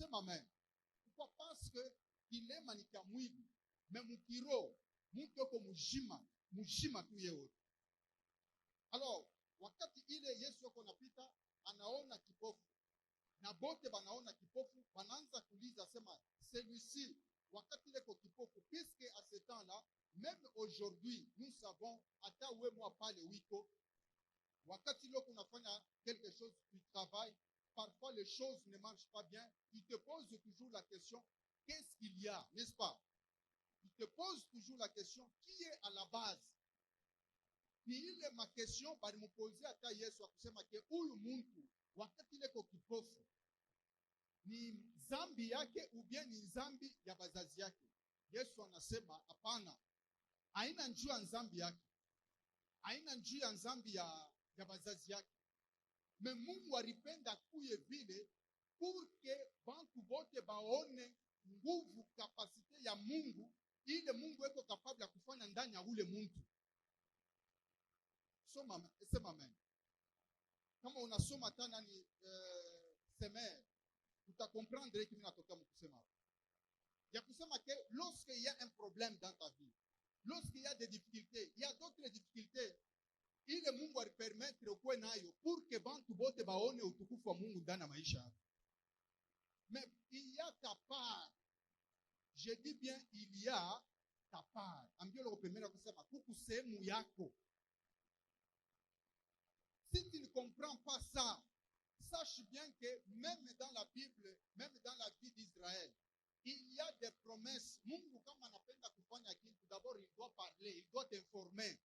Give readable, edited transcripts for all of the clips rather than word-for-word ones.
Sema amen. Pourquoi? Parce que kilema ni kia mwili, mais mukiro mtu yuko mujima tu yeye. Alors wakati ile Yesu yuko napita, anaona kipofu na bote banaona kipofu, banaanza kuuliza sema celui-ci wakati ile ko kipofu, puisque à ce temps-là, même aujourd'hui nous savons hata wewe moi pale wiko wakati ile kunafanya quelque chose, tu travailles, parfois les choses ne marchent pas bien, tu te poses toujours la question, qu'est-ce qu'il y a, n'est-ce pas? Tu te poses toujours la question, qui est à la base? Ni ile ma question bali mpozie hata Yesu akusema ke huyu mtu wakati ile ko kipofu ni zambi yake ou bien ni zambi ya bazazi yake. Yesu anasema hapana, haina njia ya zambi yake, haina njia ya zambi ya bazazi yake. Mais Mungu alipenda kuye vile pour que bantu bote baone nguvu kapasite ya Mungu, ile Mungu eko capable ya kufanya ndani ya ule mtu. Soma, sema amen. Kama unasoma tena ni semer, utakomprendre kimi natoka mkusema. Ya kusema que lorsque il y a un problème dans ta vie, lorsqu'il y a des difficultés, il y a d'autres difficultés, ile Mungu alipermettre ukwe nayo pour que bantu bote baone utukufu wa Mungu ndani ya maisha yako. Mais il y a ta part. Je dis bien il y a ta part. Ambio lo primera kusema kuku sehemu yako. Si tu ne comprends pas ça, sache bien que même dans la Bible, même dans la vie d'Israël, il y a des promesses. Mungu kama anapenda kufanya kitu, d'abord il doit parler, il doit t'informer.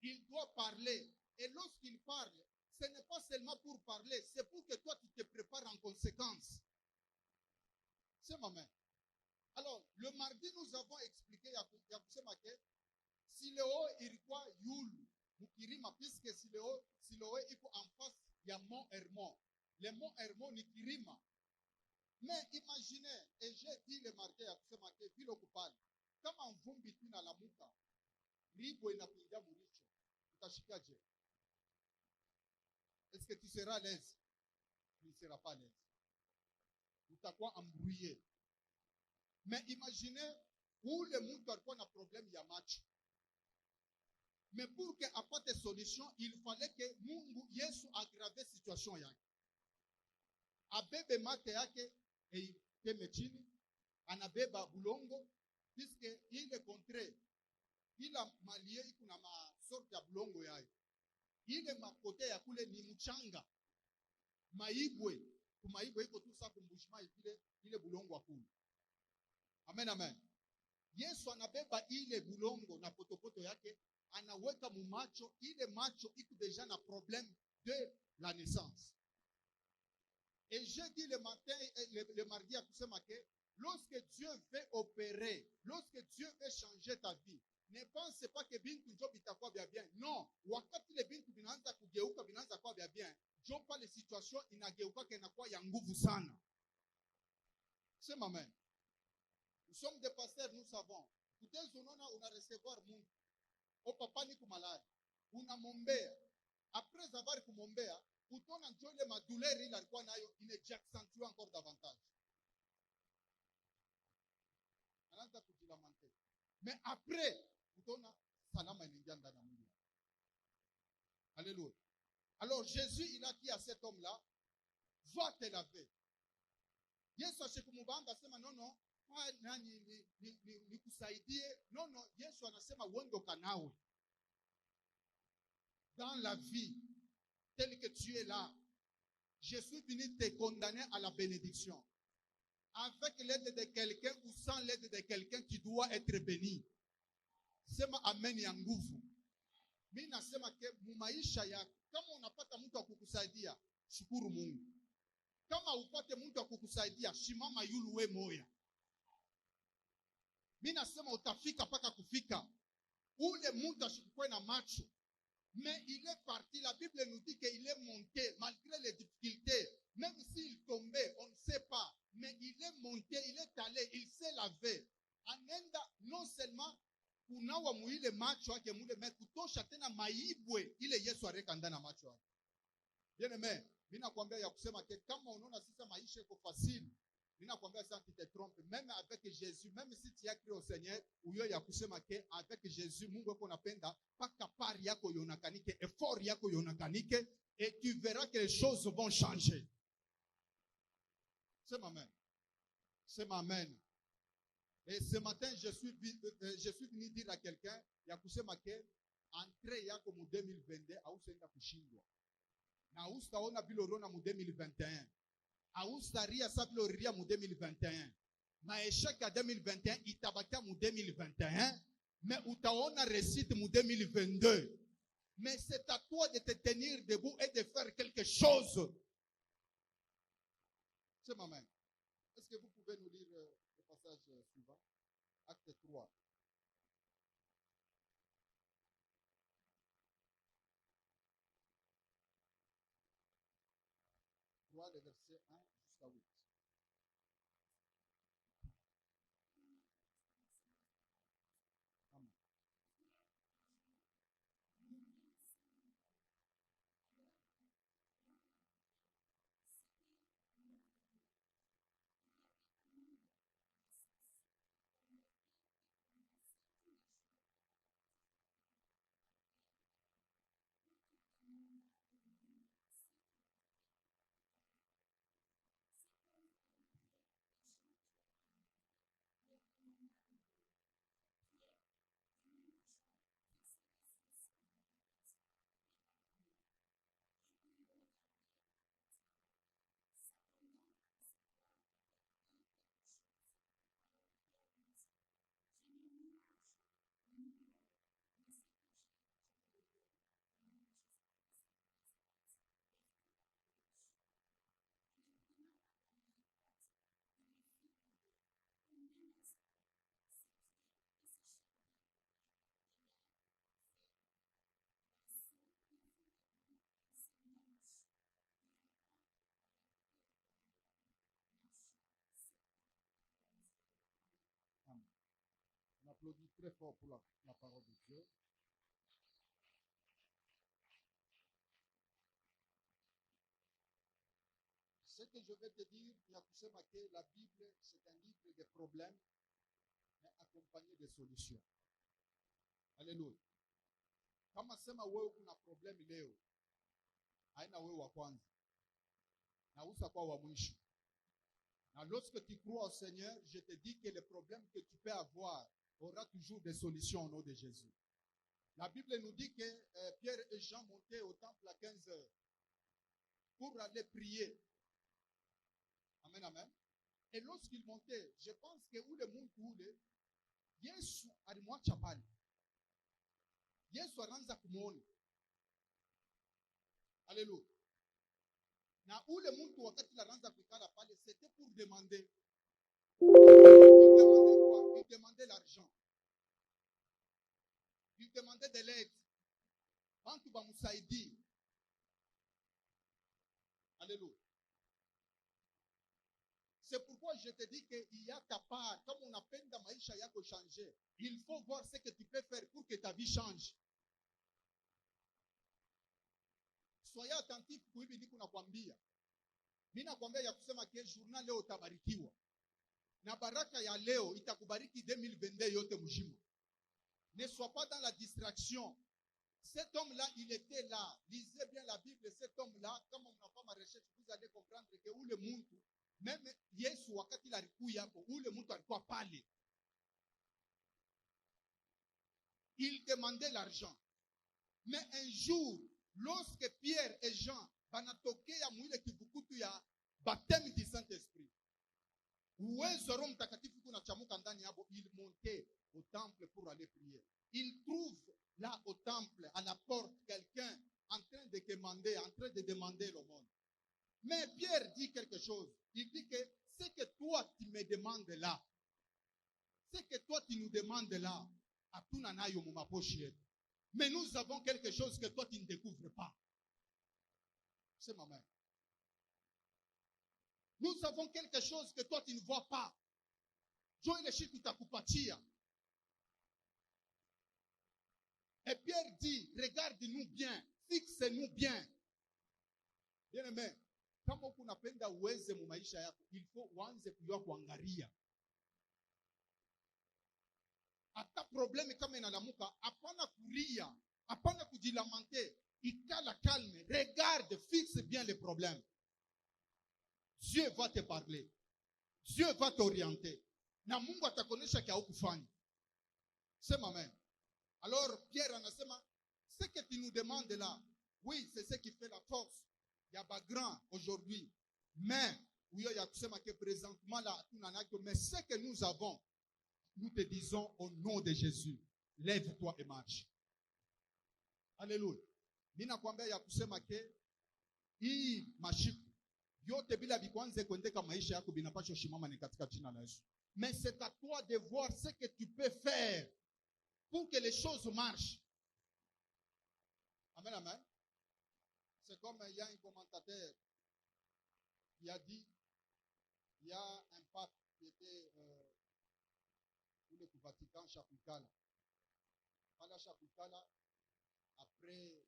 Il doit parler. Et lorsqu'il parle, ce n'est pas seulement pour parler, c'est pour que toi tu te prépares en conséquence. C'est ma main. Alors, le mardi, nous avons expliqué, si le haut il quoi yulu, mukirima, puisque si le haut il faut en face, il y a mont Hermon. Le mont Hermon ni kirima. Mais imaginez, et j'ai dit le mardi à kusema ke vile kupali, kama mvumbi tu na lamuka, ribo inakuingia muricho, utashikaje? Est-ce que tu seras à l'aise? Tu ne seras pas à l'aise. Utakuwa embrouillé. Mais imaginez où le monde alikuwa na problème ya macho. Mais pour que apate solution, il fallait que Mungu Yesu aggrave situation yake. Abebe mate yake teme chini, anabeba bulongo, puisque il est contré. Ila malie iko na ma sorte ya bulongo yayo. Ile makote ya kule ni mchanga. Maibwe, kumaibwe iko tu sa kumbushima ile bulongo akulu. Amen, amen. Yesu anabeba ile bulongo na potopoto yake, anaweka mumacho, ile macho iko déjà na problème de la naissance. Et je dis le matin, le mardi à kusema que lorsque Dieu veut opérer, lorsque Dieu veut changer ta vie, ne pense pas que bintu njo bitakuwa bia bien. Non, wakati le bintu binaanza kugeuka, binaanza kuwa bia bien, njo pale situation inageuka ke inakuwa ya nguvu sana. C'est ma main. Nous sommes des pasteurs, nous savons. Peut-être on a recevoir Mungu. O papa ni kumalari. Una mombea. Après avoir kumombea, utona njo ile madouleur ile alikuwa nayo inajiaccentue encore davantage. Anaanza kujilamante. Mais après, utona salama inaingia ndani ya mwili. Alléluia. Alors Jésus, il a dit à cet homme-là, va te laver. Yesu ashikumubamba sema non, nani nikusaidie. Non, Yesu anasema uondoka nawe. Dans la vie telle que tu es là, je suis venu te condamner à la bénédiction. Avec l'aide de quelqu'un ou sans l'aide de quelqu'un qui doit être béni. Sema amen ya nguvu. Mimi nasema ke mumaisha yako, kama unapata mtu wa kukusaidia, shukuru Mungu. Kama upate mtu wa kukusaidia, shimama yulu we moya. Mimi nasema utafika paka kufika. Ule mtu ashikwe na macho. Mais il est parti, la Bible nous dit qu'il est monté, malgré les difficultés. Même s'il tombait, on ne sait pas. Mais il est monté, il est allé, il s'est lavé. Anenda, non seulement, kunawa muile macho yake mule, mais kutosha tena maibwe, ile Yesu areka ndani macho yake. Bien aimé, mimi nakwambia ya kusema ke kama unaona sasa maisha maisha iko facile. Ninakwambia sasa tu te trompes. Même avec Jésus, même si tu as cru au Seigneur, uyo ya kusema ke avec Jésus Mungu eko napenda paka pari yako yonakanike, effort yako yonakanike, et tu verras que les choses vont changer. C'est amen. C'est amen. Et ce matin, je suis venu dire à quelqu'un, ya kusema ke entrée yako mu 2022 ausenga kushindwa. Na ustaona bilorona mu 2021. Austaria sa biloria mu 2021. Maéchec à 2021 itabakia mu 2021, mais utaona réussite mu 2022. Mais c'est à toi de te tenir debout et de faire quelque chose. C'est ma main. Est-ce que vous pouvez nous lire le passage suivant? Acte 3. 3, le verset 1 jusqu'à 8. Amen. Amen. On applaudit très fort pour la parole de Dieu. Ce que je vais te dire, il y a kusema que la Bible, c'est un livre de problèmes, mais accompagné de solutions. Alléluia. Kama sema wewe kuna problem leo, haina wewe wa kwanza, na usakuwa wa mwisho. Na lorsque tu crois au Seigneur, je te dis que les problèmes que tu peux avoir aura toujours des solutions au nom de Jésus. La Bible nous dit que Pierre et Jean montaient au temple à 15 heures pour aller prier. Amen, amen. Et lorsqu'ils montaient, je pense que où le monde coule, Yesu alimwacha pale. Yesu anaanza kumuona. Alléluia. Na ule mtu wakati anaanza kukala pale, c'était pour demander. Il demandait quoi? Il demandait l'argent. Il demandait de l'aide. Bantu bamusaidie. Alléluia. C'est pourquoi je te dis qu'il y a ta part. Comme on appelle dans maisha yako changer, il faut voir ce que tu peux faire pour que ta vie change. Soyez attentif kwa hivi niko nakwambia. Mimi nakwambia ya kusema ke journal leo utabarikiwa. Na baraka ya leo itakubariki 2022 yote mzima. Ne sois pas dans la distraction. Cet homme-là, il était là. Lisez bien la Bible. Cet homme-là, comme on n'a pas ma recherche, vous allez comprendre que où le monde, même Yesu wakati il alikuya hapo, où le monde alikuwa pale. Il demandait l'argent. Mais un jour, lorsque Pierre et Jean banatokea mwile kivukutu ya baptême du Saint-Esprit, uwezo Roho Mtakatifu kunachamuka ndani yabo, il montait au temple pour aller prier. Il trouve là au temple, à la porte, quelqu'un en train de demander l'aumône. Mais Pierre dit quelque chose. Il dit que ce que toi tu me demandes là, ce que toi tu nous demandes là, hatuna nayo mu mapochi yetu. Mais nous avons quelque chose que toi tu ne découvres pas. C'est ma mère. Nous avons quelque chose que toi tu ne vois pas. Joe le shitu takupatia. Et Pierre dit, regarde-nous bien, fixe-nous bien. Bien aimé, Kama unapenda uweze mu maisha yako, il faut uanze kujua kuangalia. Hata problème kama inalamuka, hapana kulia, hapana kujilamenter, ikala calme, regarde, fixe bien les problèmes. Dieu va te parler. Dieu va t'orienter. Na Mungu atakuonesha kia ukufanya. Sema amen. Alors Pierre anasema, ce que tu nous demandes là, oui, c'est ce qui fait la force. Il y a pas grand aujourd'hui. Mais, oui, il y a tout ça que présentement là, mais ce que nous avons, nous te disons au nom de Jésus, lève-toi et marche. Alléluia. Mina kwambia ya kusema ke hii mashiku yote bila bikwanze kuendeka maisha yako binapaswa shimama ni katika jina la Yesu. Mais c'est à toi de voir ce que tu peux faire pour que les choses marchent. Amen, amen. C'est comme il y a un commentateur qui a dit, il y a un pape qui était au Vatican, Chapulcala. À la Chapulcala, après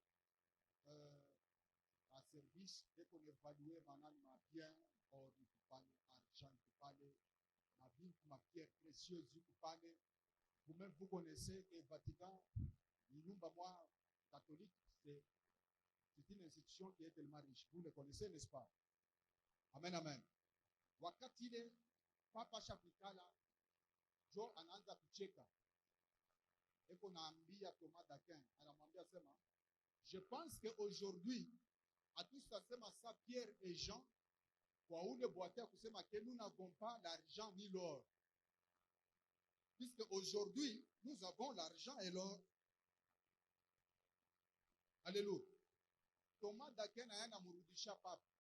un service, dès qu'on évaluait maintenant bien, or il faut parler argent, il faut parler ma vie, ma pierre précieuse, il faut parler. Vous-même, vous connaissez que le Vatican, moi, catholique, c'est une institution qui est tellement riche. Vous le connaissez, n'est-ce pas? Amen, amen. Wakati ile Papa Chapulcala jo anaanza kucheka, eko naambia Thomas d'Aquin, anamwambia sema, je pense qu'aujourd'hui, à tout ça sema ça Pierre et Jean, kwa ule boatea kusema que nous n'avons pas l'argent ni l'or. Puisque aujourd'hui, nous avons l'argent et l'or. Alléluia. Thomas d'Aquin anamrudisha Papa.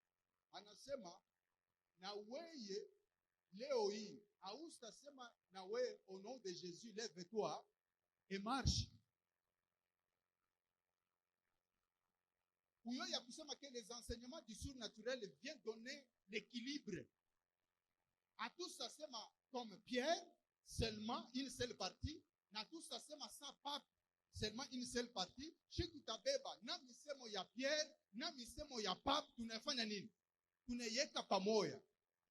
Anasema, na weye leo hii, hautasema na weye au nom de Jésus, lève-toi et marche. Uyo ya kusema que les enseignements du surnaturel viennent donner l'équilibre. À tout ça sema comme Pierre, seulement une seule partie. Na tout ça sema ça Pape, seulement une seule partie. Shikutabeba, na misemo ya Pierre, na misemo ya Pape, tunafanya nini? Tunayeka pamoja.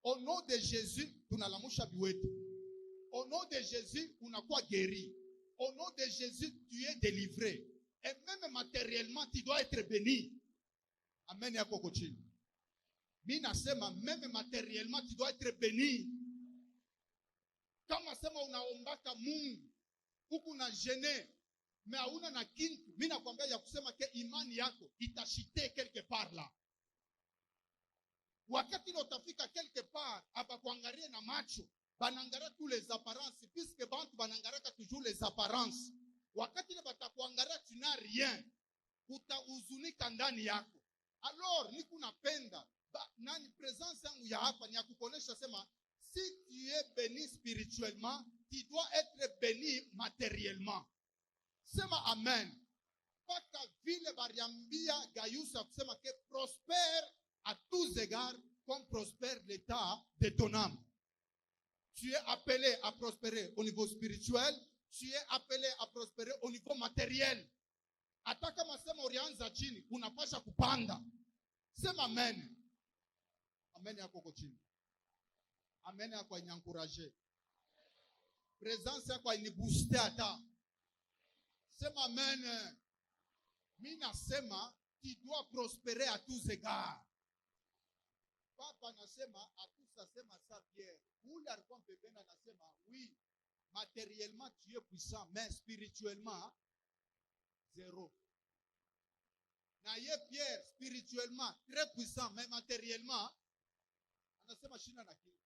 Au nom de Jésus, tunalamusha biwetu. Au nom de Jésus, unakuwa guéri. Au nom de Jésus, tu es délivré. Et même matériellement, tu dois être béni. Amen ya koko chini. Mimi nasema même matériellement, tu dois être béni. Kama sema unaombaka Mungu, huku na gêné, mais hauna na kintu, mimi nakwambia ya kusema ke imani yako itashite quelque part là. Wakati utafika quelque part, hapa kuangalia na macho, banangalia tous les apparences, puisque bantu banangaraka toujours les apparences. Wakati batakuangalia tu n'as rien, utahuzunika ndani yako. Alors, niku napenda, nani présence yangu ya hapa ni ya kukonesha sema, si tu es béni spirituellement, tu dois être béni matériellement. Sema amen. Paka vile bariambia Gaius kusema que prospère à tous égards comme prospère l'état de ton âme. Tu es appelé à prospérer au niveau spirituel, tu es appelé à prospérer au niveau matériel. Hata kama sema ulianza chini, unapasha kupanda. Sema amen. Amen yako uko chini. Amen yako inyankuraje. Présence yako inibooster hata. Sema amen. Mimi nasema tu dois prospérer à tous égards. Papa nasema à tous ça sema ça Pierre. Ule alikuwa mpembeni anasema oui, matériellement tu es puissant, mais spirituellement zéro. Na ye Pierre spirituellement très puissant, mais matériellement anasema shina na kile.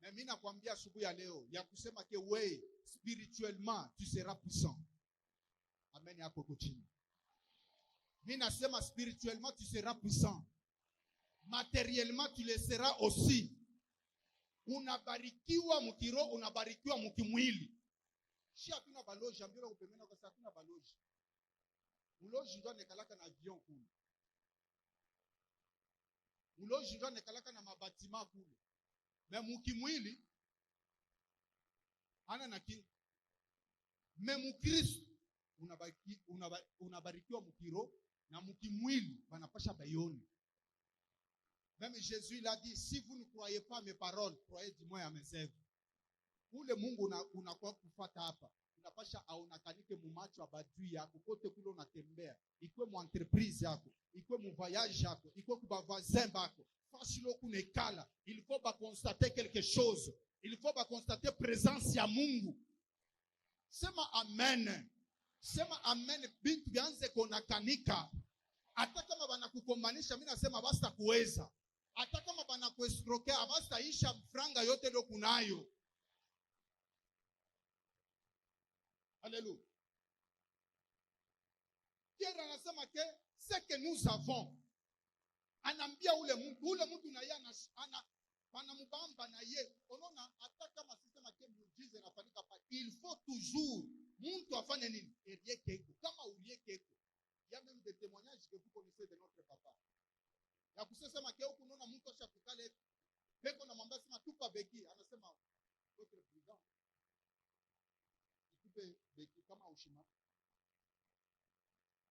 Mais mimi nakwambia asubuhi ya leo ya kusema ke wewe spirituellement tu seras puissant. Amen yako kuchini. Mimi nasema spirituellement tu seras puissant. Matériellement tu le seras aussi. Unabarikiwa mkiro, unabarikiwa mkimwili. Si hatuna baloji, ambia kupemena kwa sababu hatuna baloji. Uloji ndo nekalaka na avion kule. Uloji ndo nekalaka na mabatima kule. Mais mkimwili ana na kinga. Mais mkristo unabarikiwa mkiro na mkimwili banapasha bayoni. Même Jésus, il a dit, si vous ne croyez pas à mes paroles, croyez du moins à mes œuvres. Ule Mungu unakuwa kufata hapa. Unapasha aonakanike mumacho abadui yako. Kote kule unatembea. Ikwe mu entreprise yako. Ikwe mu voyage yako. Ikwe kuba voisin bako. Fashilo kunekala. Il faut ba constater quelque chose. Il faut ba constater présence ya Mungu. Sema amen. Sema amen. Bintu bianze konakanika. Hata kama banakukombanisha, mimi nasema basta kuweza. Hata kama banakuestrokea, basta isha franga yote ndio kunayo. Alléluia. Pierre anasema ke ce que nous avons. Anambia ule mtu na yeye ana panamubamba na yeye. Unaona hata kama sisema ke muujiza inafanyika pa, il faut toujours mtu afanye nini? Eriekeko. Kama uliekeko. Il y a même des témoignages que vous connaissez de notre papa. Ya kusema ke huko unaona mtu ashakukale beko na mwambia sema tupa beki, anasema votre président. Beki kama ushima.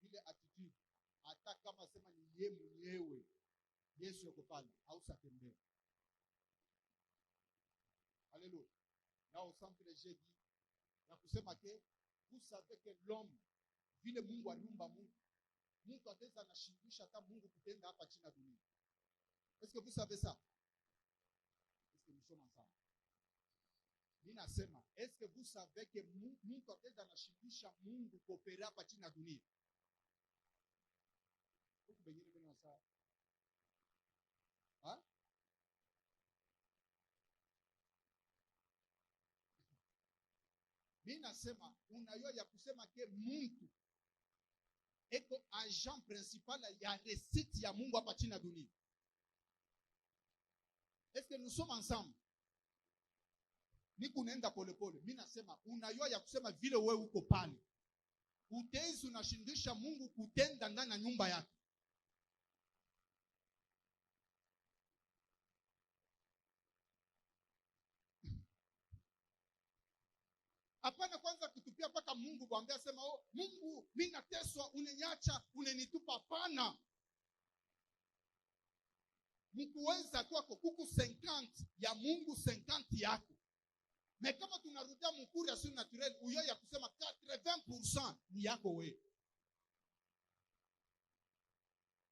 Ile attitude hata kama sema ni yeye mwenyewe Yesu yuko pale au satembea. Alléluia. Là au centre j'ai dit ya kusema ke vous savez que l'homme vile Mungu aliumba Mungu ataweza anashindisha hata Mungu kutenda hapa chini ya dunia. Est-ce que vous savez ça? Est-ce que nous sommes ensemble? Ninasema, est-ce que vous savez que Mungu ataweza anashindisha Mungu kuopera hapa chini ya dunia? Huko bengine bena sawa. Ha? Ninasema, unayo ya kusema ke Mungu eko agent principal ya recite ya Mungu hapa chini ya dunia. Est-ce que nous sommes ensemble? Niku nenda pole pole. Mimi nasema unayo ya kusema vile wewe uko pale. Utezi unashindisha Mungu kutenda ndani ya nyumba yake. Hapana kwanza kutupia paka Mungu kuambia sema Mungu mimi nateswa unenyacha unenitupa, hapana. Mkuweza kwako kuku 50 ya Mungu 50 yako. Mais kama tunarudia mkuri ya surnaturel uyo ya kusema 80% ni yako wewe.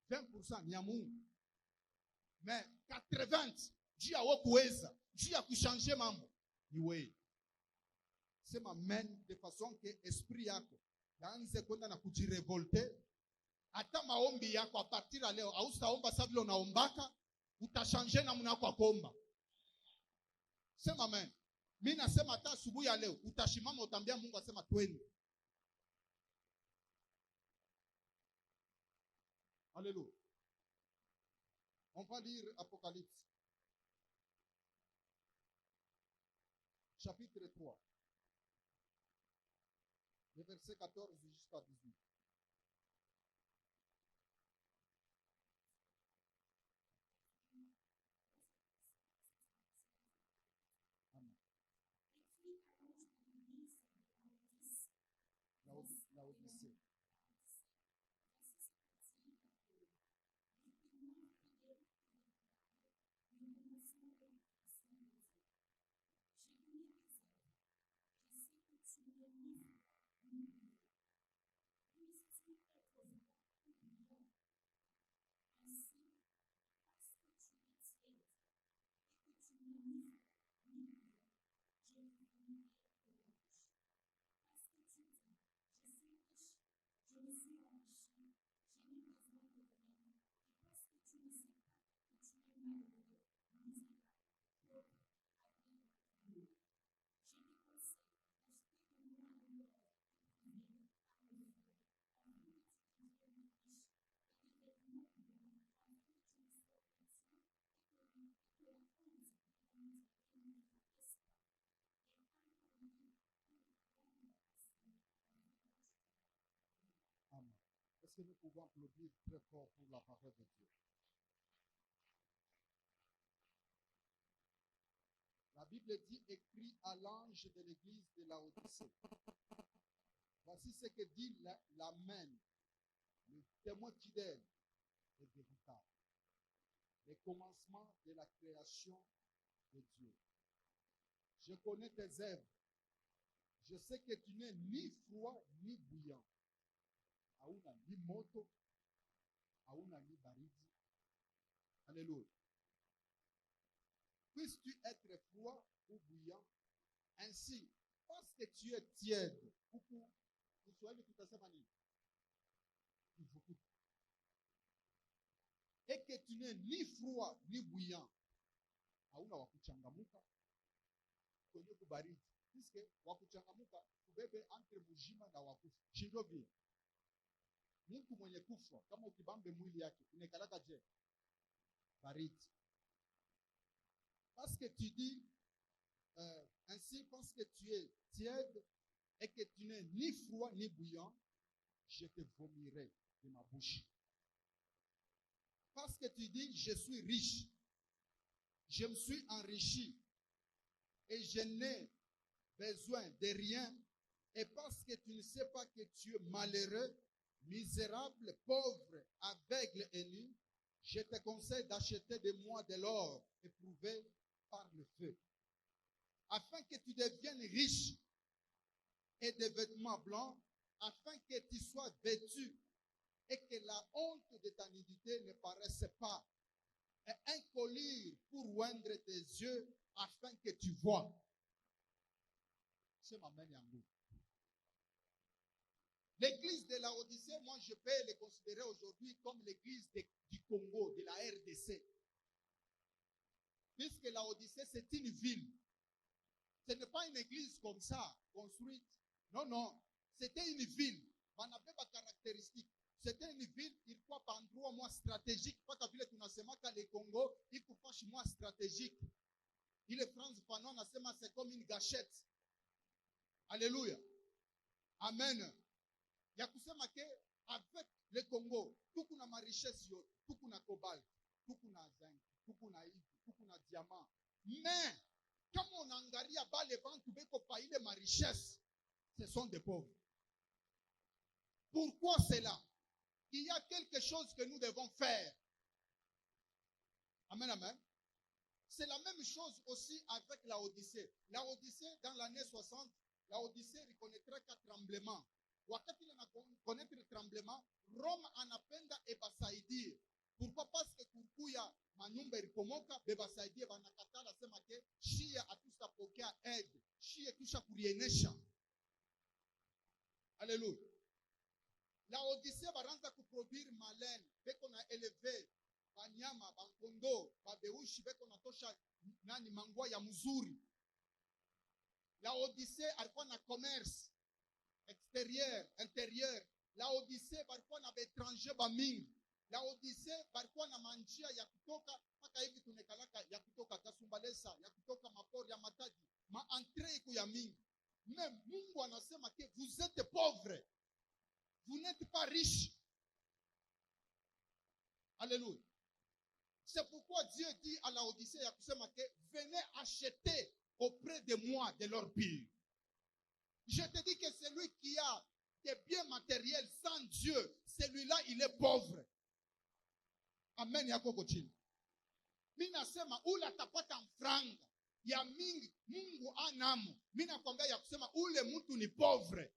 20% ni ya Mungu. Mais 80 juu ya wewe kuweza, juu ya kuchanger mambo ni wewe. Sema amen de façon que esprit yako yaanze kwenda na kujirevolte. Hata maombi yako a partir ya leo au utaomba sawa vile unaombaka, utachanger namna yako kuomba. Sema amen. Mimi nasema hata asubuhi ya leo utashimama utambia Mungu asema twende. Alléluia. On va lire Apocalypse. Chapitre 3. Le verset 14 jusqu'à 18. Amen. La Odyssée. Amen. Est-ce que nous pouvons applaudir très fort pour la parole de Dieu? La Bible dit, écrit à l'ange de l'église de la Odyssée. Voici ce que dit l'Amen, le témoin fidèle et véritable. les commencements de la création de Dieu. Je connais tes œuvres. Je sais que tu n'es ni froid ni bouillant. Hauna ni moto, hauna ni baridi. Alléluia. Puisses-tu être froid ou bouillant, ainsi, parce que tu es tiède, et que tu n'es ni froid ni bouillant, hauna wakuchangamuka kwenye kubaridi. Puisque wakuchangamuka kubebe entre mujima na wakufa. Shindo vile. Mtu mwenye kufa kama ukibambe mwili yake unekalaka je? Baridi. Parce que tu dis ainsi, parce que tu es tiède et que tu n'es ni froid ni bouillant, je te vomirai de ma bouche. Parce que tu dis, je suis riche, je me suis enrichi et je n'ai besoin de rien. Et parce que tu ne sais pas que tu es malheureux, misérable, pauvre, aveugle et nu, je te conseille d'acheter de moi de l'or éprouvé par le feu, afin que tu deviennes riche, et des vêtements blancs, afin que tu sois vêtu et que la honte de ta nudité ne paraisse pas, et un collier pour oindre tes yeux, afin que tu vois. C'est ma main Yangou. L'église de Laodicée, moi je peux les considérer aujourd'hui comme l'église du Congo, de la RDC. Puisque Laodicée, c'est une ville. Ce n'est pas une église comme ça, construite. Non, non. C'était une ville. On avait des caractéristiques. C'était une ville, il faut pas endroit moins stratégique. Pas qu'à ville tunasema que le Congo, il faut pas moins stratégique. Il est France Fanon, nasema c'est comme une gâchette. Alléluia. Amen. Ya kusema que avec le Congo, tout kuna ma richesse yote, tout kuna cobalt, tout kuna zinc, tout kuna hivi, tout kuna diamant. Mais comme on angalia bas les banques beko paile ma richesse, ce sont des pauvres. Pourquoi cela? Il y a quelque chose que nous devons faire. Amen, amen. C'est la même chose aussi avec la Odyssée. La Odyssée, dans l'année 60, la Odyssée reconnaîtra qu'un tremblement. Wakati il connaître le tremblement, Rome anapenda ebasaidia. Pourquoi? Parce que kukuya manyumba ilipomoka, bebasaidia banakatala sema ke shia atusapokea aide, shia tusha kurienesha. Alléluia. La Odyssée baranza kuproduire malene, beko na élevé, banyama, bankondo, babeushi beko na tosha nani mangwa ya mzuri. La Odyssée alikuwa na commerce extérieur, intérieur. La Odyssée balikuwa na étranger bamingi. La Odyssée balikuwa na manjia ya kutoka mpaka hivi tunekalaka ya kutoka Kasumbalesa, ya kutoka mapori ya Matadi, ma entrée iko ya mingi. Même Mungu anasema que vous êtes pauvres. Vous n'êtes pas riches. Alléluia. C'est pourquoi Dieu dit à la Odyssée ya kusema que venez acheter auprès de moi de l'or pur. Je te dis que celui qui a des biens matériels sans Dieu, celui-là, il est pauvre. Amen. Yako kochini. Mina sema ula tapata mfranga ya mingi Mungu anamu. Mina kwambia ya kusema ule mtu ni pauvre.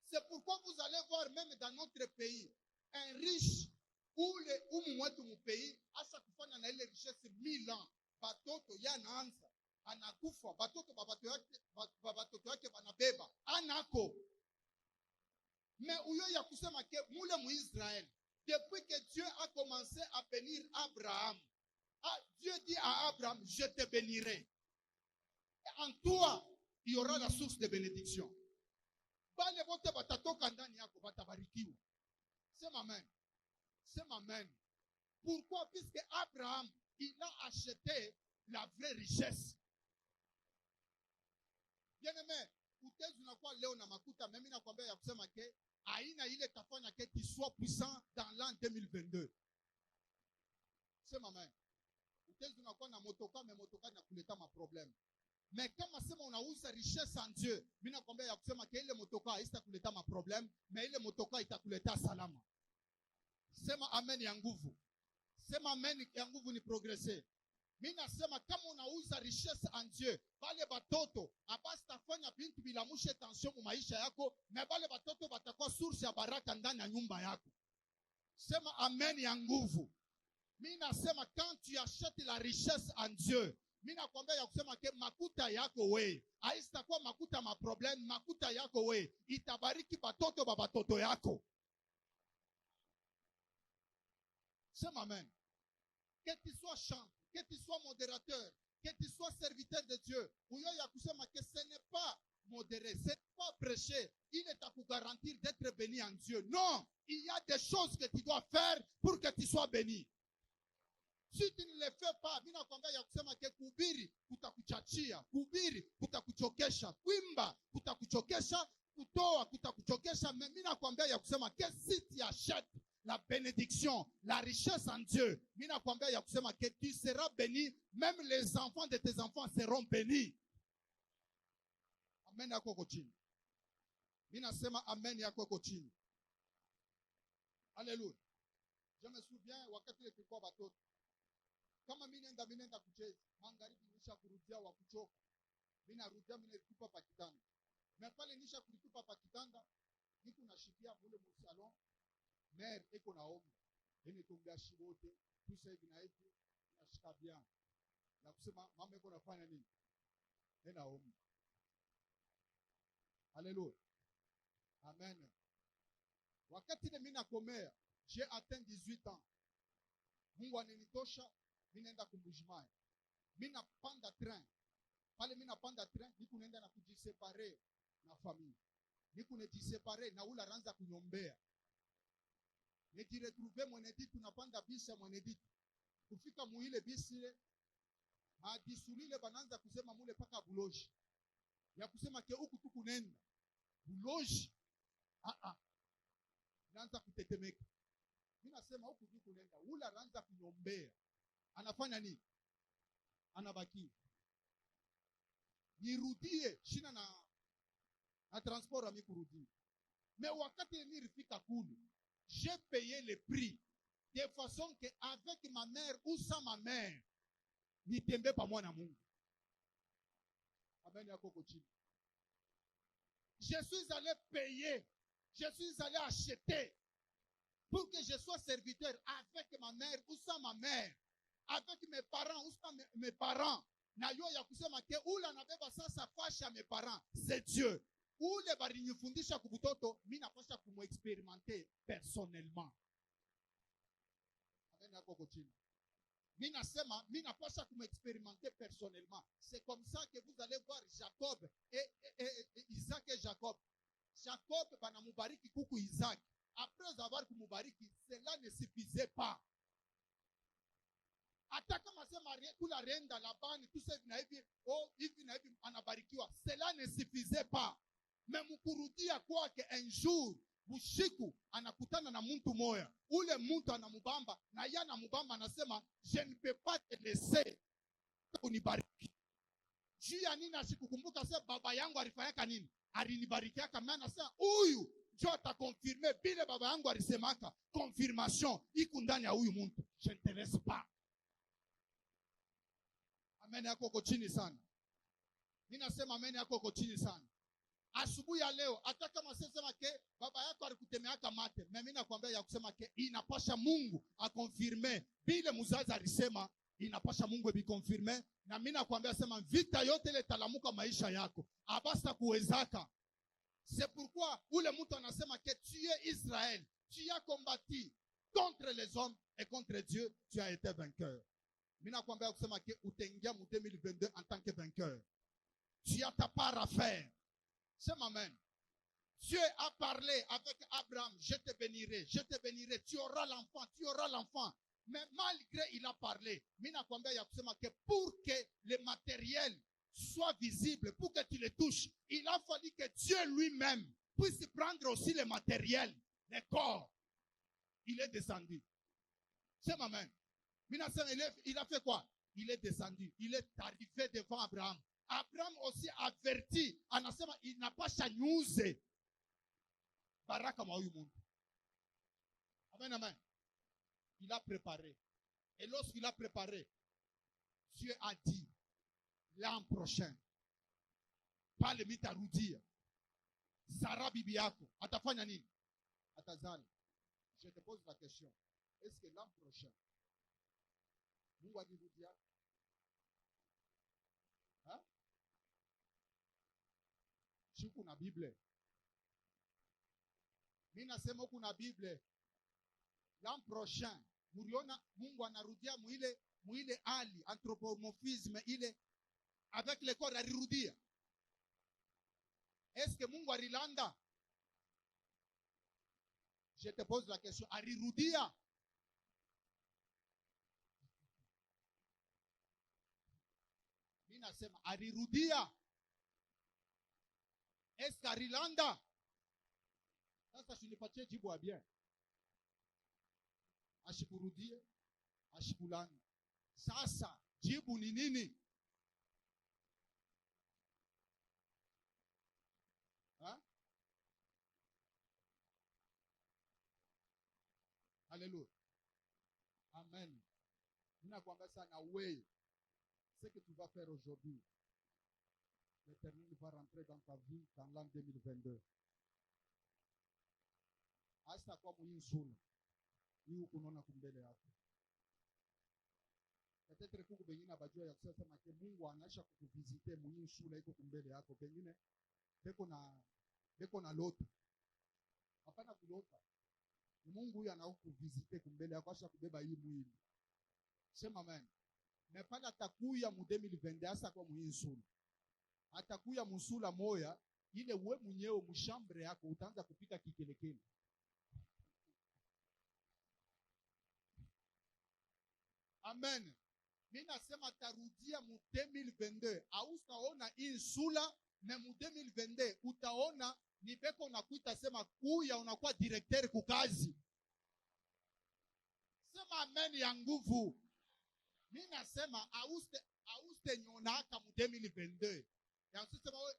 C'est pourquoi vous allez voir même dans notre pays un riche ule mwetu mu pays asa kufanya na ile richesse 1000 ans. Batoto yanaanza anakufa, batoto babatoto yake banabeba anako. Mais uyo ya kusema ke mule mu Israël, depuis que Dieu a commencé à bénir Abraham, Dieu dit à Abraham, je te bénirai. Et en toi, il y aura la source de bénédiction. Bale bote batatoka ndani yako batabarikiwa. C'est amen. C'est amen. Pourquoi? Puisque Abraham, il a acheté la vraie richesse. Bien-aimé, utezi unakuwa leo na makuta, mimi nakwambia ya kusema ke aina ile tafanya ke tu sois puissant dans l'an 2022. C'est amen. Utezi unakuwa na motoka, mais motoka inakuleta ma problème. Mais kama sema unauza richesse en Dieu, mimi nakwambia ya kusema ke ile motoka haitakuleta ma problème, mais ile motoka itakuleta salama. Sema amen ya nguvu. Sema amen ya nguvu ni progresser. Mimi nasema kama unauza richesse en Dieu, bale batoto abastafanya bintu bilamushe tension mu maisha yako, na bale batoto batakuwa source ya baraka ndani ya nyumba yako. Sema amen ya nguvu. Mimi nasema quand tu achètes la richesse en Dieu, mimi nakwambia ya kusema ke makuta yako we, haitakuwa makuta ma problem, makuta yako we itabariki batoto ba batoto yako. Sema amen. Que tu sois chanteur, que tu sois modérateur, que tu sois serviteur de Dieu, uyo ya kusema que ce n'est pas modérer, ce n'est pas prêcher, il est à vous garantir d'être béni en Dieu. Non, il y a des choses que tu dois faire pour que tu sois béni. Si tu ne le fais pas, mimi nakwambia ya kusema ke kuhubiri kutakuchachia, kuhubiri kutakuchokesha, kuimba kutakuchokesha, kutoa kutakuchokesha. Mimi nakwambia ya kusema que si tu achètes la bénédiction, la richesse en Dieu, mimi nakwambia ya kusema que tu seras béni, même les enfants de tes enfants seront bénis. Amen yako iko chini. Mimi nasema amen yako iko chini. Alléluia. Je me souviens wakati ile tulikuwa watoto. Kama mimi nenda kucheza, magharibi nisha kurudia wa kuchoka. Mimi narudia mimi nilikupa pa kitanda. Na pale nisha kulitupa pa kitanda, niko nashikia mule mu salon. Mère iko naomba. Yeye tumbia shibote, tusa hivi na hivi, nashika bien. Na kusema mama iko nafanya nini? Yeye naomba. Alléluia. Amen. Wakati mimi nakomea, j'ai atteint 18 ans. Mungu ananitosha, mimi naenda kumbujimai. Mimi napanda train. Pale mimi napanda train, niko naenda na kujisepare na familia. Niko najisepare na ula ranza kunyombea. Nikiretrouve mwenedi tunapanda bisi ya mwenedi. Kufika muile bisi ile, madisulile bananza kusema mule paka buloji. Ya kusema ke huku tukunenda. Buloji. Naanza kutetemeka. Mimi nasema huku juu kunaenda. Ula anaanza kunyombea. Anafanya nini? Anabaki. Nirudie shina na transport ami kurudi. Mais wakati nilifika kule, j'ai payé le prix de façon que avec ma mère ou sans ma mère, nitembe pamoja na Mungu. Amen yako kochini. Je suis allé payer. Je suis allé acheter pour que je sois serviteur avec ma mère ou sans ma mère, avec mes parents ou sans mes parents. Na yo ya kusema ke ula nabeba sasa fashi ya mes parents, c'est Dieu. Ule bari nifundisha kubutoto, mimi napasha kumexperimenter personnellement. Amen yako kochini. Mimi nasema mimi napasha kumexperimenter personnellement. C'est comme ça que vous allez voir Jacob et Isaac et Jacob. Jacob banamubariki kuku Isaac. Après avoir kumubariki, cela ne suffisait pas. Hata kama sema kula renda Labani tout ça hivi na hivi anabarikiwa, cela ne suffisait pas. Mais mkurudia kwake un jour bushiku anakutana na mtu moya. Ule mtu anamubamba na yeye anamubamba anasema je ne peux pas te laisser unibariki. Juu ya nini asikukumbuka sasa baba yangu alifanyaka nini? Alinibarikiaka, maana anasema huyu ndio atakonfirme bile baba yangu alisemaka. Confirmation iko ndani ya huyu mtu. Je ne te laisse pas. Amen yako uko chini sana. Mimi nasema amen yako uko chini sana. Asubuhi ya leo hata kama sema ke baba yako alikutemeaka mate, mimi nakwambia ya kusema ke inapasha Mungu akonfirme bile mzazi alisema, inapasha Mungu bikonfirme. Na mimi nakwambia sema vita yote ile talamuka maisha yako abasta kuwezaka. C'est pourquoi ule mtu anasema que tu es Israël, tu as combattu contre les hommes et contre Dieu, tu as été vainqueur. Mimi nakwambia kusema ke utaingia mu 2022 en tant que vainqueur. Tu as ta part à faire. C'est amen. Dieu a parlé avec Abraham, je te bénirai, tu auras l'enfant. Mais malgré il a parlé, mimi nakwambia ya kusema que pour que le matériel soit visible, pour que tu le touches, il a fallu que Dieu lui-même puisse prendre aussi le matériel, le corps. Il est descendu. C'est amen. Il a fait quoi? Il est descendu. Il est arrivé devant Abraham. Abraham aussi averti. Anasema il n'a pas chanyuze. Baraka ma huyu mungu. Amen, amen. Il a préparé. Et lorsqu'il a préparé, Dieu a dit, l'an prochain, pale mitarudia, Sarah bibi yako, atafanya nini? Atazala. Je te pose la question, est-ce que l'an prochain, Mungu alirudia? Hein? Si kuna Bible. Mimi nasema kuna Bible. L'an prochain, muriona Mungu anarudia muile hali anthropomorphisme ile avec le corps alirudia. Est-ce que Mungu alilanda? Je te pose la question, alirudia? Mimi nasema alirudia. Est-ce qu'alilanda? Sasa sinipatie jibu wa bien. Ashikurudie, ashikulani. Sasa jibu ni nini? Hein? Alléluia. Amen. Ninakwambia sana wewe, ce que tu vas faire aujourd'hui, l'Éternel va rentrer dans ta vie dans l'an 2022. Hasa kwa muhimu hii unaona kumbele yako. Peut-être kuku bengine abajua ya kusema ke Mungu anasha kukuvisite muhimu shule iko kumbele yako. Pengine beko na lota. Hapana kulota. Mungu huyu anakuvisite kumbele yako, asha kubeba hii mwili. Sema amen. Mais pala atakuya mu 2022 hasa kwa muhimu shule. Atakuya musula moya ile we mwenyewe mshambre yako utaanza kupika kikelekele. Amen. Mimi nasema tarudia mu 2022. Haustaona hii sula, na mu 2022 utaona ni beko nakuita sema kuya unakuwa directeur kukazi. Sema amen ya nguvu. Mimi nasema hauste nyonaka mu 2022. Ya usisema wewe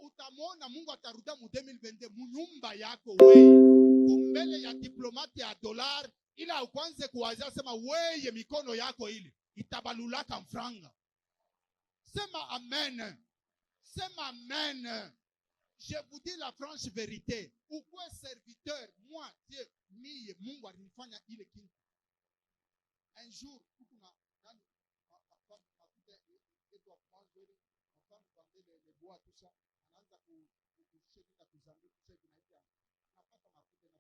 utamona Mungu atarudia mu 2022 mu nyumba yako wewe. Kumbele ya diplomate ya dollar ila ukwanze kuwazia sema weye mikono yako ile itabalulaka mfranga. Sema amen. Sema amen. Je vous dis la franche vérité. Ukwe serviteur, moi, Dieu, miye, Mungu alinifanya ile kintu. Un jour, kuna nani les bois tout ça, anaanza kushika kuzambia kushika na napata mafuta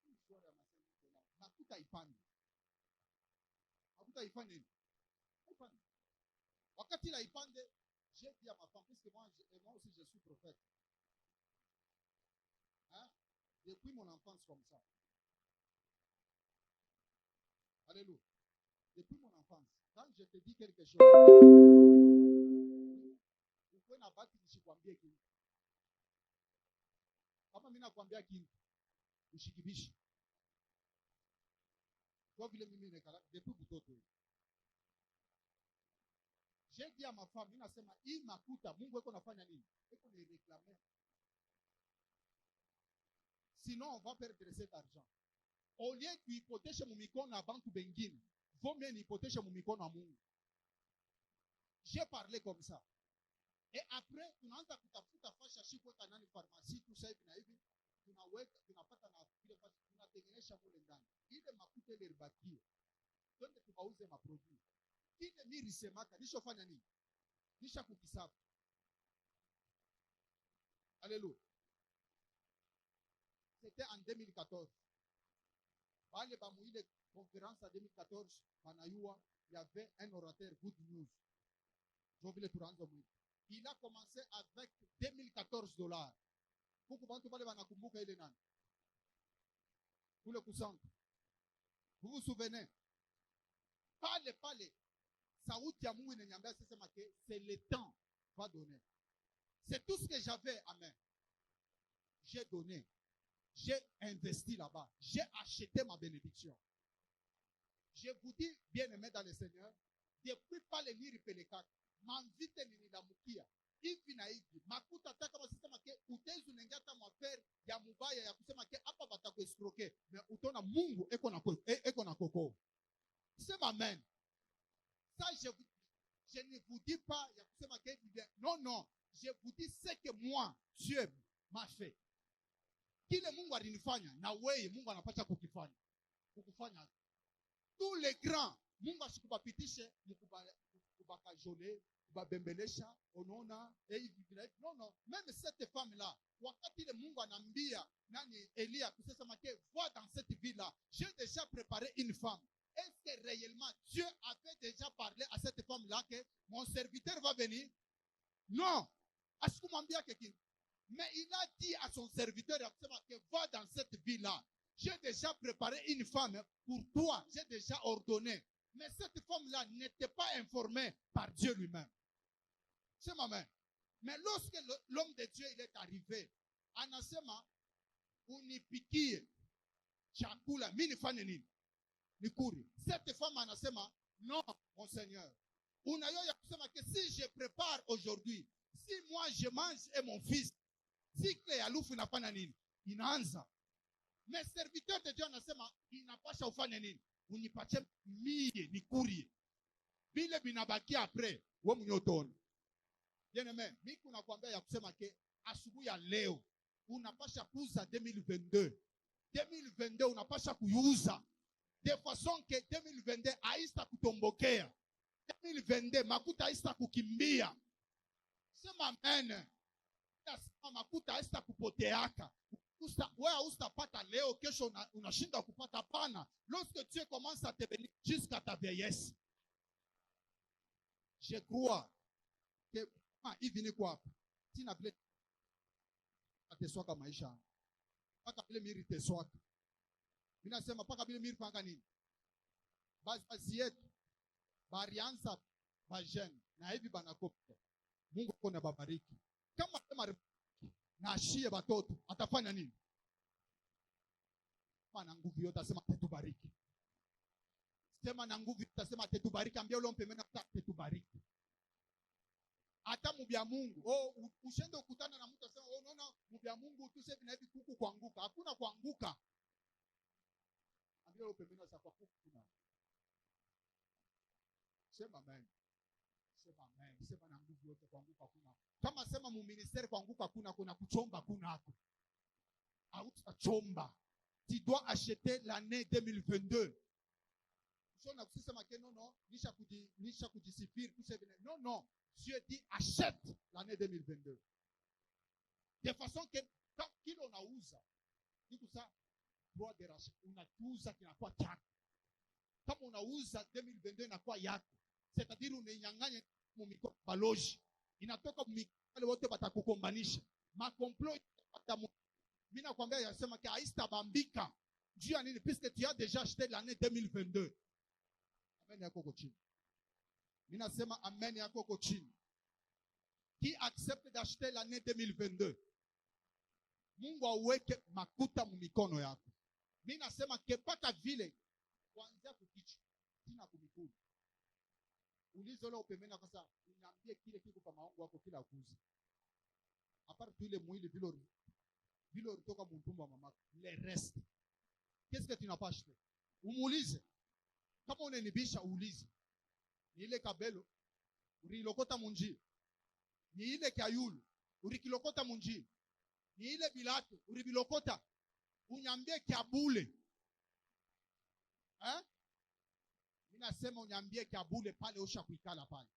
histoire ya masema dola. Mafuta ipande. Mafuta ipande nini? Ipande. Wakati la ipande, j'ai dit à ma femme, puisque moi aussi je suis prophète. Hein? Depuis mon enfance comme ça. Alléluia. Depuis mon enfance, quand je te dis quelque chose, uko na baki nishikwambie kitu. Kama mimi nakwambia kitu, ushikibishe. Kwa vile mimi nekala depuis mtoto. J'ai dit à ma femme, mimi nasema hii makuta Mungu yuko nafanya nini? Yuko ni réclamer. Sinon on va perdre cet argent. Au lieu kuipotesha mu mikono ya bantu bengine, vaut mieux niipotesha mu mikono ya Mungu. J'ai parlé comme ça. Et après tunaanza kutafuta fasha shiko kanani pharmacie tout ça hivi na hivi. Tunaweka tunapata na ile fasha tunatengenesha kule ndani. Ile makuta ile ribakie. Twende tukauze maproduit. Ile mimi semaka nishofanya nini? Nisha kukisafu. Alléluia. C'était en 2014. Pale ba muile conférence en 2014, banayua, il y avait un orateur good news. Je voulais tout rendre mwili. Il a commencé avec $2014. Kuku bantu pale banakumbuka ile nani? Kule kusanta. Vous vous souvenez? Pale. Sauti ya Mungu inaniambia sema que c'est le temps va donner. C'est tout ce que j'avais, amen. J'ai donné. J'ai investi là-bas. J'ai acheté ma bénédiction. Je vous dis, bien-aimé dans le Seigneur, depuis pas les lire pelekak, manvite ni la mukia. Hivi na hivi, makuta taka kama sema ke utezu nengata mwaferi ya mubaya ya kusema ke hapa batakuestroke. Mais utona Mungu eko na koko. vous dis pas, non, non. Je vous dis ce que moi, Dieu m'a fait. Kile Mungu alinifanya, na wewe Mungu anapaswa kukifanya. Kukufanya. Tous les grands, Mungu asikubapitishe, mukubakajole, kubabembelesha, unaona, non, non. Même cette femme-là, wakati ile Mungu anambia, nani, Elia, kusema que, vois dans cette ville-là, j'ai déjà préparé une femme. Est-ce que réellement Dieu avait déjà parlé à cette femme-là que mon serviteur va venir? Non. Mais il a dit à son serviteur que va dans cette ville-là. J'ai déjà préparé une femme pour toi. J'ai déjà ordonné. Mais cette femme-là n'était pas informée par Dieu lui-même. C'est ma main. Mais lorsque l'homme de Dieu il est arrivé, anasema unipikie chakula mimi nifanye nini? Nikuri. Cette femme anasema non mon Seigneur. Unayoya kusema que si je prépare aujourd'hui, si moi je mange et mon fils, sikle ya lufu inafanya nini? Inaanza. Mais serviteur de Dieu anasema inapasha ufanye nini? Unipatie mie nikurie. Vile binabaki après, wewe mwenyewe utaona. Bien-aimé, mimi kunakwambia ya kusema ke asubuhi ya leo unapasha kuuza 2022. 2022 unapasha kuuza de façon que 2022 haista kutombokea. 2022 makuta haista kukimbia. Sema amen. Sema makuta haista kupoteaka. Wewe usitapata leo, kesho unashinda kupata pana. Lorsque Dieu commence à te bénir jusqu'à ta vieillesse. Je crois que hivi ni kwa hapa. Sina vile ateswaka maisha. Paka vile miri teswaka. Mimi nasema paka vile miri fanga nini? Basi yetu barianza bajeni na hivi banakopa. Mungu kona babariki. Kama sema na ashie batoto atafanya nini? Mana nguvu yote asema tetubariki. Sema na nguvu utasema tetubariki, ambia ule mpe mena tetubariki. Hata mubya Mungu, ushende ukutana na mtu asema unaona mubya Mungu tuse vina hivi kuku kuanguka. Hakuna kuanguka. Ambia ule mpe mena kwa kuku kuna. Sema amen. Sema amen. Sema na nguvu yote kuanguka kuna. Kama sema mu ministeri kuanguka kuna kuchomba kuna hapo. Hautachomba. Tu dois acheter l'année 2022. Non, non, non, non. Dieu dit achète l'année 2022. De façon que quand il on a usa, dit tout ça, droit de rachat, on a tout ça qui n'a pas yako. Comme on a usa 2022 n'a pas yako. C'est-à-dire on est nyanganye mu mikono baloji. Inatoka mu mikono wote batakukombanisha. Makomplot batamu. Mimi nakwambia yasema que haista bambika. Dieu a nini puisque tu as déjà acheté l'année 2022. Amen yako ko chini. Mimi nasema amen yako ko chini. Qui accepte d'acheter l'année 2022? Mungu aweke makuta mu mikono yako. Mimi nasema kepaka vile kuanzia kukichwa tina kumikulu. Ulizo leo pembeni kwa sasa uniambie kile kiko kwa maongo wako kila kuuza. Apart tu ile mwili vile ulitoka mtumbo wa mamako. Le reste. Qu'est-ce que tu n'as pas acheté? Umuulize. Kama unanibisha uulize. Ni ile kabelo urilokota munji. Ni ile kayulu urikilokota munji. Ni ile bilato uribilokota. Unyambie kiabule. Mimi nasema unyambie kiabule pale osha kuikala pale.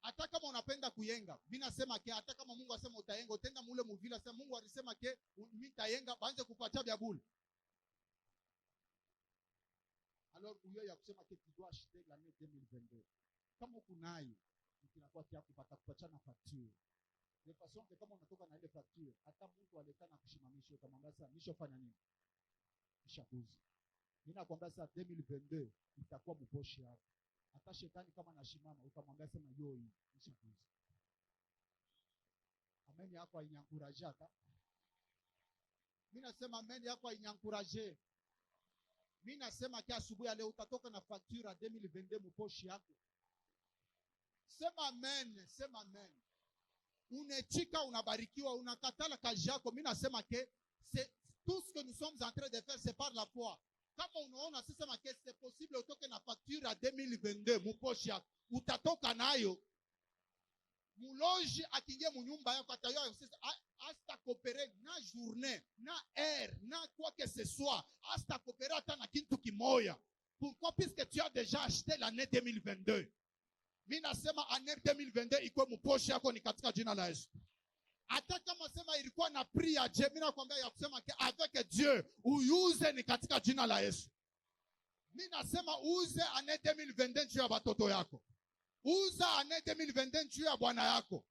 Hata kama unapenda kuyenga, mimi nasema ke hata kama Mungu asema utayenga, utenda mule muvila sema Mungu alisema ke mimi tayenga baanze kupatia biabule. Alors uyo ya kusema que tu dois acheter l'année 2022. Kama kunayo, kinakuwa kia kupata kupachana facture. De façon que kama unatoka na ile facture, hata Mungu aletana kushimamisha utamwambia sasa nishofanya nini? Nishakuzi. Mimi nakwambia sasa 2022 itakuwa mposhi yako. Hata shetani kama anashimama utamwambia sema yo hii nishakuzi. Amen yako ainyankuraje hata. Mimi nasema amen yako ainyankuraje. Mimi nasema kia asubuhi ya leo utatoka na facture ya 2022 mposhi yako. Sema amen, sema amen. Unechika unabarikiwa, unakatala kazi yako. Mimi nasema que c'est tout ce que nous sommes en train de faire c'est par la foi. Kama unaona sasa make c'est possible utoke na facture ya 2022 muposhi yako, utatoka nayo. Muloji akingie munyumba yako atayoa sasa hasta coopérer na journée, na heure, na quoi que ce soit, hasta coopérer hata na kintu kimoya. Pourquoi? Puisque tu as déjà acheté l'année 2022. Mimi nasema année 2022 iko muposhi yako ni katika jina la Yesu. Hata kama sema ilikuwa na prix ya je, mimi nakwambia ya kusema avec Dieu uyuze ni katika jina la Yesu. Mimi nasema uze année 2022 juu ya watoto yako. Uza année 2022 juu ya bwana yako.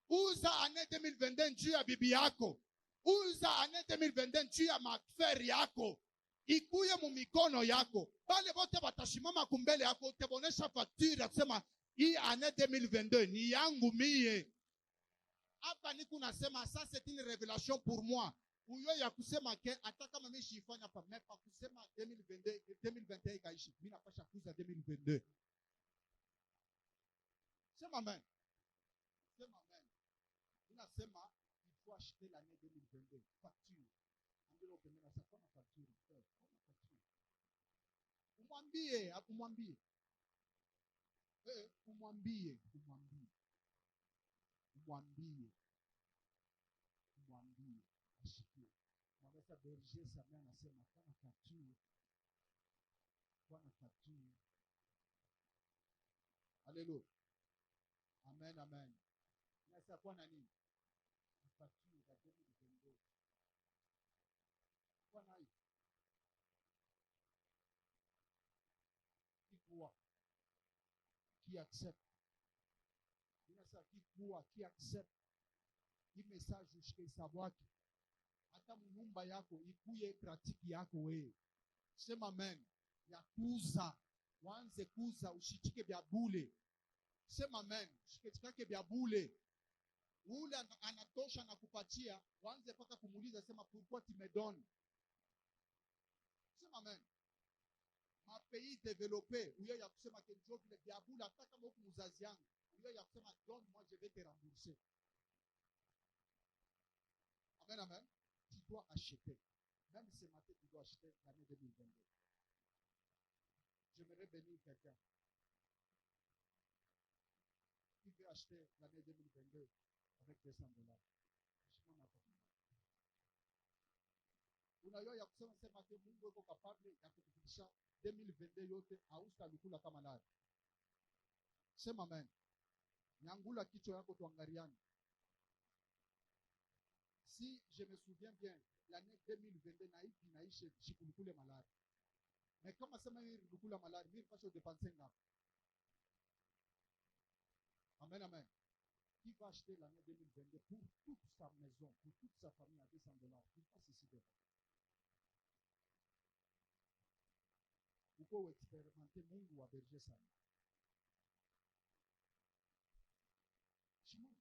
Uza année 2022 juu ya bibi yako. Uza année 2022 juu ya maferi yako. Ikuye mu mikono yako. Bale wote watashimama kumbele yako, utabonesha facture ya kusema hii année 2022 ni yangu mie. Hapa niku nasema ça c'est une révélation pour moi. Uyo ya kusema ke hata kama mimi shifanya hapa mepa kusema 2022 2021 kaishi. Mimi napasha kuza 2022. Sema amen. Sema amen. Ninasema il faut acheter l'année 2022 facture. Angelo pemena sasa kama facture. Kama facture. Umwambie, akumwambie. Umwambie. Ashikie. Mwambie berger Samia anasema kama facture. Kama facture. Alléluia. Amen, amen. Nasa kwa nani? Facture ya 2022. Kwa nani? Qui accepte. Nasa qui accepte. Hii message ushike sabwaki. Hata mnyumba yako ikuye pratique yako wewe. Sema amen. Ya kuza. Wanze kuza ushichike vya bule. Sema amen. Ushike vya bule. Ule anatosha na kupatia, wanze paka kumuuliza sema pourquoi tu me donnes. Sema amen. Ma pays développé, uyo ya kusema ke njo vile vya bule hata kama huku mzazi yangu. Uyo ya kusema donne moi je vais te rembourser. Amen, amen. Tu dois acheter. Même ce matin, tu dois acheter l'année 2022. J'aimerais bénir quelqu'un qui veut acheter l'année 2022 avec $200. Unajua ya kusema sema ke Mungu yuko capable ya kukufikisha 2022 yote hautalukula kama nani. Sema amen. Nyangula kichwa yako tuangaliane. Si je me souviens bien, l'année 2022 naiki naishe shikulukule malari. Mais kama sema hii lukula malari, mimi pasho dépenser ngapi? Amen, amen. Qui va acheter l'année 2022 pour toute sa maison, pour toute sa famille à $200? Il passe ici devant. Vous pouvez expérimenter Mungu wa berger sana. Shimon.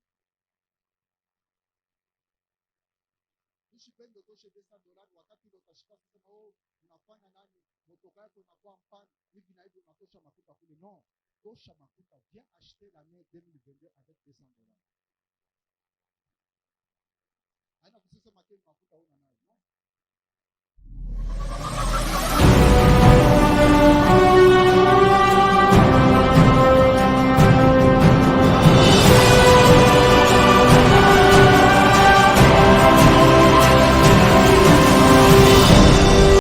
Usipende toshe $200 wakati ndio utashika sema unafanya nani motoka yako inakuwa mpana hivi na hivi unatosha mafuta kule. No, tosha mafuta, viens acheter l'année 2022 avec $200. Haina kusema makeni mafuta una nayo. No.